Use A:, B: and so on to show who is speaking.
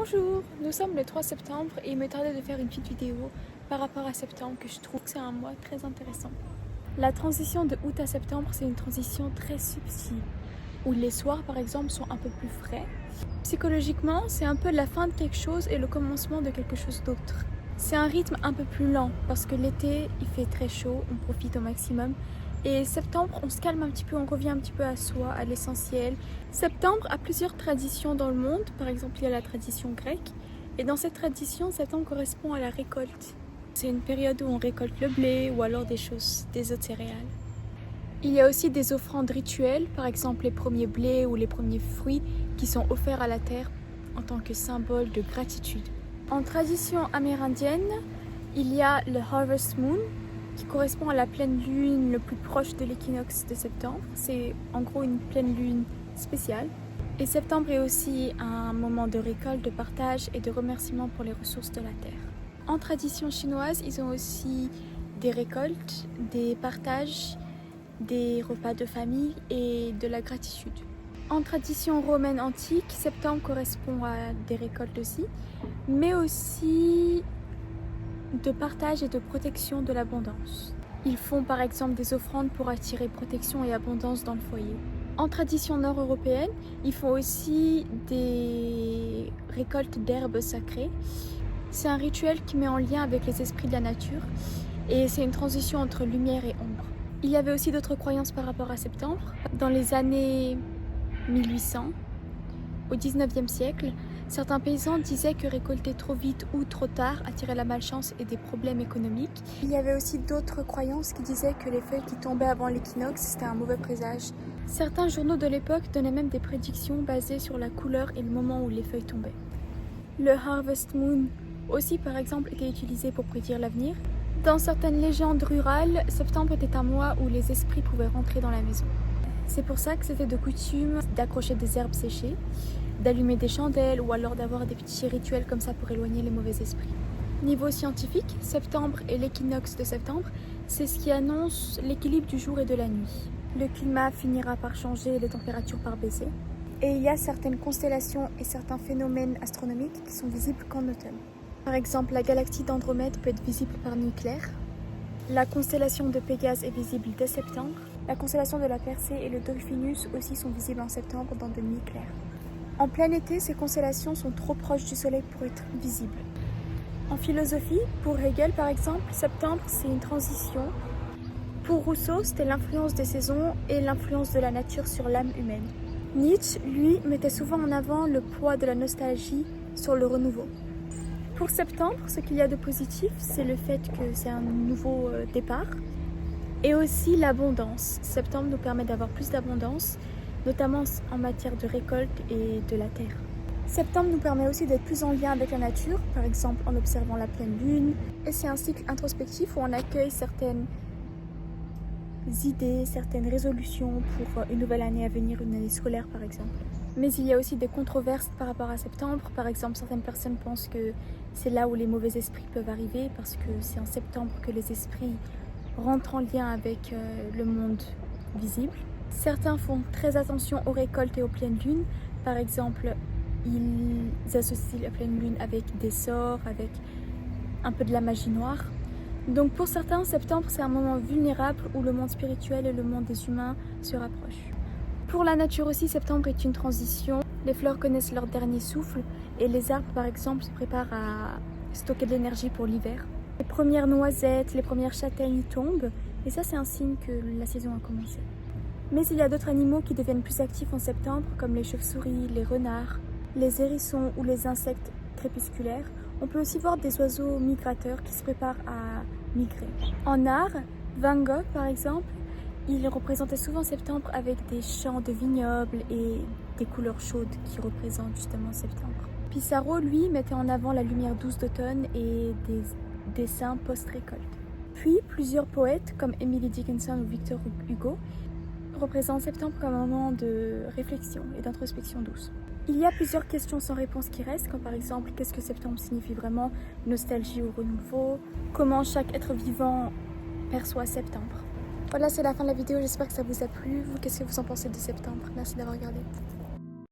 A: Bonjour, nous sommes le 3 septembre et il me tardait de faire une petite vidéo par rapport à septembre que je trouve que c'est un mois très intéressant. La transition de août à septembre, c'est une transition très subtile où les soirs par exemple sont un peu plus frais. Psychologiquement, c'est un peu la fin de quelque chose et le commencement de quelque chose d'autre. C'est un rythme un peu plus lent parce que l'été il fait très chaud, on profite au maximum. Et septembre, on se calme un petit peu, on revient un petit peu à soi, à l'essentiel. Septembre a plusieurs traditions dans le monde. Par exemple, il y a la tradition grecque. Et dans cette tradition, septembre correspond à la récolte. C'est une période où on récolte le blé ou alors des autres céréales. Il y a aussi des offrandes rituelles, par exemple les premiers blés ou les premiers fruits qui sont offerts à la terre en tant que symbole de gratitude. En tradition amérindienne, il y a le Harvest Moon, qui correspond à la pleine lune le plus proche de l'équinoxe de septembre. C'est en gros une pleine lune spéciale. Et septembre est aussi un moment de récolte, de partage et de remerciement pour les ressources de la terre. En tradition chinoise, ils ont aussi des récoltes, des partages, des repas de famille et de la gratitude. En tradition romaine antique, septembre correspond à des récoltes aussi, mais aussi de partage et de protection de l'abondance. Ils font par exemple des offrandes pour attirer protection et abondance dans le foyer. En tradition nord-européenne, ils font aussi des récoltes d'herbes sacrées. C'est un rituel qui met en lien avec les esprits de la nature et c'est une transition entre lumière et ombre. Il y avait aussi d'autres croyances par rapport à septembre. Dans les années 1800, au 19e siècle, certains paysans disaient que récolter trop vite ou trop tard attirait la malchance et des problèmes économiques. Il y avait aussi d'autres croyances qui disaient que les feuilles qui tombaient avant l'équinoxe, c'était un mauvais présage. Certains journaux de l'époque donnaient même des prédictions basées sur la couleur et le moment où les feuilles tombaient. Le Harvest Moon aussi, par exemple, était utilisé pour prédire l'avenir. Dans certaines légendes rurales, septembre était un mois où les esprits pouvaient rentrer dans la maison. C'est pour ça que c'était de coutume d'accrocher des herbes séchées, d'allumer des chandelles ou alors d'avoir des petits rituels comme ça pour éloigner les mauvais esprits. Niveau scientifique, septembre et l'équinoxe de septembre, c'est ce qui annonce l'équilibre du jour et de la nuit. Le climat finira par changer et les températures par baisser. Et il y a certaines constellations et certains phénomènes astronomiques qui sont visibles qu'en automne. Par exemple, la galaxie d'Andromède peut être visible par nuit claire. La constellation de Pégase est visible dès septembre. La constellation de la Persée et le Dolphinus aussi sont visibles en septembre dans de nuits claires. En plein été, ces constellations sont trop proches du Soleil pour être visibles. En philosophie, pour Hegel par exemple, septembre c'est une transition. Pour Rousseau, c'était l'influence des saisons et l'influence de la nature sur l'âme humaine. Nietzsche, lui, mettait souvent en avant le poids de la nostalgie sur le renouveau. Pour septembre, ce qu'il y a de positif, c'est le fait que c'est un nouveau départ et aussi l'abondance. Septembre nous permet d'avoir plus d'abondance, notamment en matière de récolte et de la terre. Septembre nous permet aussi d'être plus en lien avec la nature, par exemple en observant la pleine lune. Et c'est un cycle introspectif où on accueille certaines idées, certaines résolutions pour une nouvelle année à venir, une année scolaire par exemple. Mais il y a aussi des controverses par rapport à septembre. Par exemple, certaines personnes pensent que c'est là où les mauvais esprits peuvent arriver parce que c'est en septembre que les esprits rentrent en lien avec le monde visible. Certains font très attention aux récoltes et aux pleines lunes. Par exemple, ils associent la pleine lune avec des sorts, avec un peu de la magie noire. Donc pour certains, septembre c'est un moment vulnérable où le monde spirituel et le monde des humains se rapprochent. Pour la nature aussi, septembre est une transition. Les fleurs connaissent leur dernier souffle et les arbres par exemple se préparent à stocker de l'énergie pour l'hiver. Les premières noisettes, les premières châtaignes tombent et ça c'est un signe que la saison a commencé. Mais il y a d'autres animaux qui deviennent plus actifs en septembre comme les chauves-souris, les renards, les hérissons ou les insectes crépusculaires. On peut aussi voir des oiseaux migrateurs qui se préparent à migrer. En art, Van Gogh par exemple, il représentait souvent septembre avec des champs de vignobles et des couleurs chaudes qui représentent justement septembre. Pissarro, lui, mettait en avant la lumière douce d'automne et des dessins post-récolte. Puis, plusieurs poètes comme Emily Dickinson ou Victor Hugo représentent septembre comme un moment de réflexion et d'introspection douce. Il y a plusieurs questions sans réponse qui restent, comme par exemple qu'est-ce que septembre signifie vraiment, nostalgie ou renouveau, comment chaque être vivant perçoit septembre. Voilà, c'est la fin de la vidéo, j'espère que ça vous a plu. Vous, qu'est-ce que vous en pensez de septembre? Merci d'avoir regardé.